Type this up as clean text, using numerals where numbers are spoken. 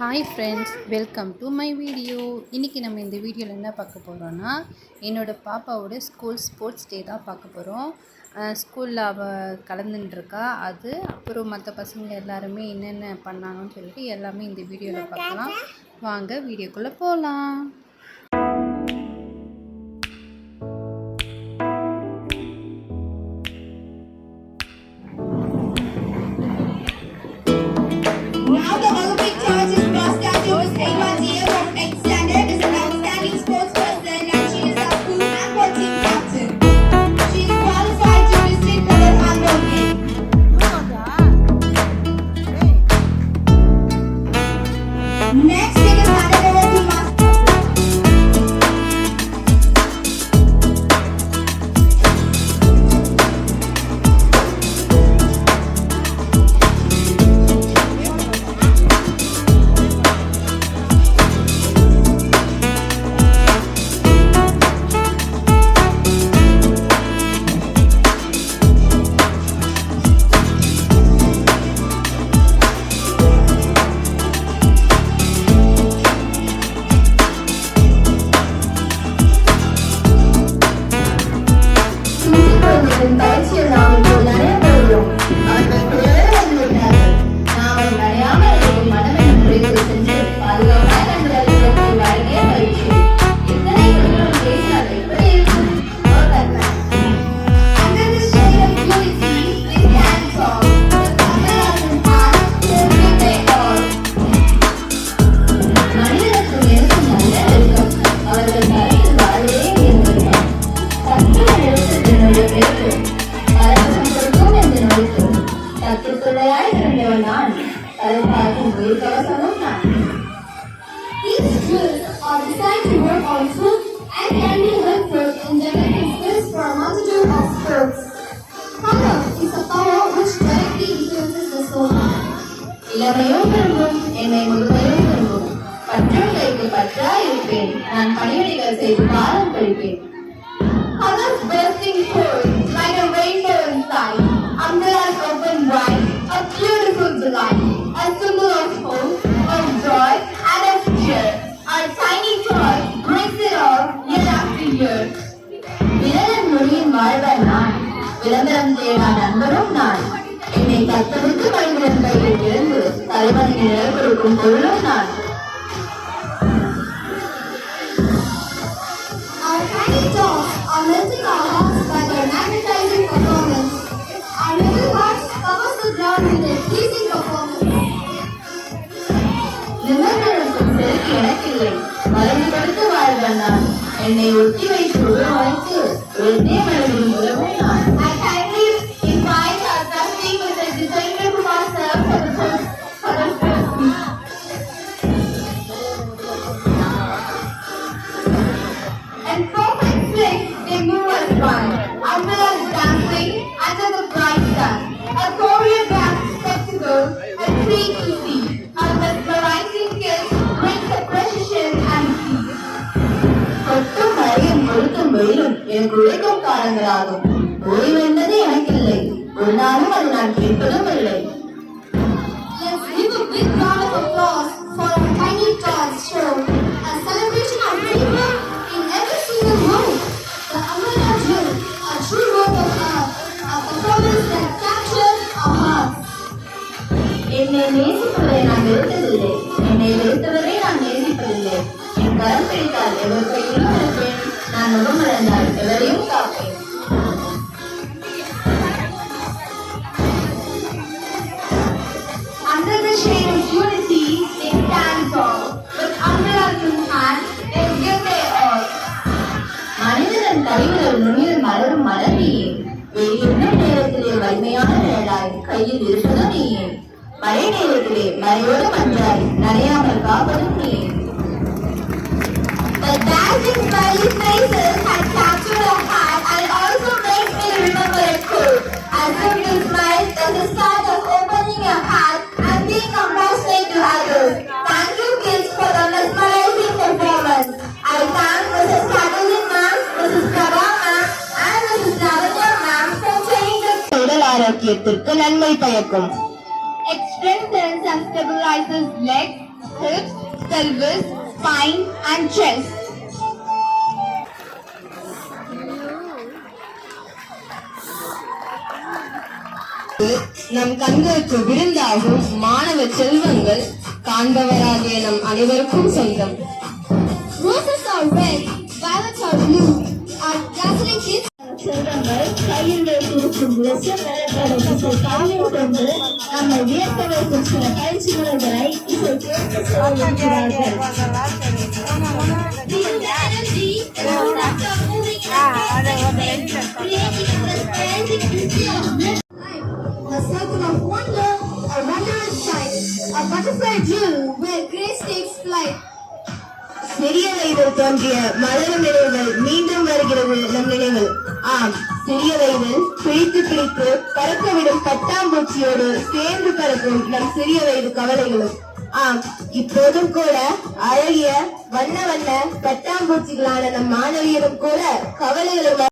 Hi friends, welcome to my video. இன்றைக்கி நம்ம இந்த வீடியோவில் என்ன பார்க்க போகிறோன்னா, என்னோடய பாப்பாவோட ஸ்கூல் ஸ்போர்ட்ஸ் டே தான் பார்க்க போகிறோம். ஸ்கூலில் அவள் கலந்துட்டுருக்கா. அது அப்புறம் மற்ற பசங்க எல்லாருமே என்னென்ன பண்ணாங்கன்னு சொல்லிட்டு எல்லாமே இந்த வீடியோவில் பார்க்கலாம். வாங்க வீடியோக்குள்ளே போகலாம். These drills are designed to work on foot and can be helpful in developing skills for a multitude of sports. Hunger is a power which directly influences the soul. இளமையும் விரும்பும் என்னை முழுமையும் விரும்பும் பற்றுகைக்கு பற்றாய் இருப்பேன் நான் பணிவிடைகள் செய்து காலம் கழிப்பேன். Others bursting forth like a rainbow inside, umbrellas open wide, a beautiful delight, a symbol of hope, of joy, and of cheer. Our tiny toy brings it all year after year. விரலன் மொழியின் வாழ்வன் நான், விளம்பரம் தேடா நண்பரும் நான். என்னை தத்தெடுத்து கைவிரல் கையில் இருந்து தலைவனின் நிழல் கொடுக்கும் பொருளும் நான். Our tiny toys are melting our hearts by their magnetizing performance. Our little hearts covers the ground with their pleasing performance. நிமிர்ந்தெழுக்கும் செருக்கு எனக்கில்லை, மறைந்து கொடுத்து வாழ்வன் நான். என்னை ஒட்டி வைத்து உருவமைத்து ஒருத்தே மனதில் உறவும் நான். I kindly invite our trustee with the designer who must serve for the first and perfect flick, they move as one. Umbrellas dancing under the bright sun. A choreographed spectacle, a treat to see. Our mesmerizing kiss brings a precision and peace. கொட்டும் மழையும் கொளுத்தும் வெயிலும் எனக்கு உழைக்கும் காலங்களாகும். ஓய்வு என்பது எனக்கில்லை, ஒரு நாளும் அது நான் கேட்பதும் இல்லை. Let's give a big round of applause for our tiny toys show, a celebration of teamwork in every single move. The umbrella drill, a true work of art, a performance that captures our hearts. என்னை நேசிப்பதை நான் வெறுத்ததில்லை, என்னை வெறுத்தவரை நான் நேசிப்பதில்லை. என் கரம் பிடித்தால் எவர் கையிலும் இருப்பேன், நான் முகம் மறந்தால் எவரையும் காப்பேன். Under the shade of unity, they stand tall. With umbrellas in hand, they give their all. மனிதன் கைவிரல் நுனியில் மலரும் மலர் நீயே, வெளியிடும் நேரத்திலே வலிமையான நிழலாய் கையில் இருப்பதும் நீயே. மழை நேரத்திலே மழையோடு மன்றாய் நனையாமல் காப்பதும் நீயே. The dazzling smiling faces had captured our heart and also makes me remember it too. As if you smile is the start of opening your heart and being compassionate to others. Thank you kids for the mesmerizing performance. I thank Mrs. Catalin ma'am, Mrs. Prabha ma'am and Mrs. Lavanya ma'am for training the உடல் ஆரோக்கியத்திற்கு நன்மை பயக்கும். It strengthens and stabilizes legs, hips, pelvis, spine, and chest. நம் கண்களுக்கு விருந்தாகும் மாணவ செல்வங்கள் காண்பவராகிய நம் அனைவருக்கும் சொந்தம். Roses are red, violets are blue, and dazzling kids. செல்வங்கள் கையில் இருக்கும் காவியம் கொண்டு நம்மை வியக்க வைக்கும் சில பயிற்சி முறைகளை இசைக்கு ஆரம்பிக்கிறார்கள். A circle of wonder, a wondrous sight, a butterfly jewel where grace takes flight. சிறிய வயதில் தோன்றிய மலரும் நினைவுகள் மீண்டும் வருகிறது நம் நினைவில். ஆம், சிறிய வயதில் பிடித்து பிடித்து பறக்கவிடும் பட்டாம்பூச்சியோடு சேர்ந்து பறக்கும் நம் சிறிய வயது கவலைகளும். ஆம், இப்போதும் கூட அழகிய வண்ண வண்ண பட்டாம்பூச்சிகளான நம் மாணவியரும் கூட கவலைகளும்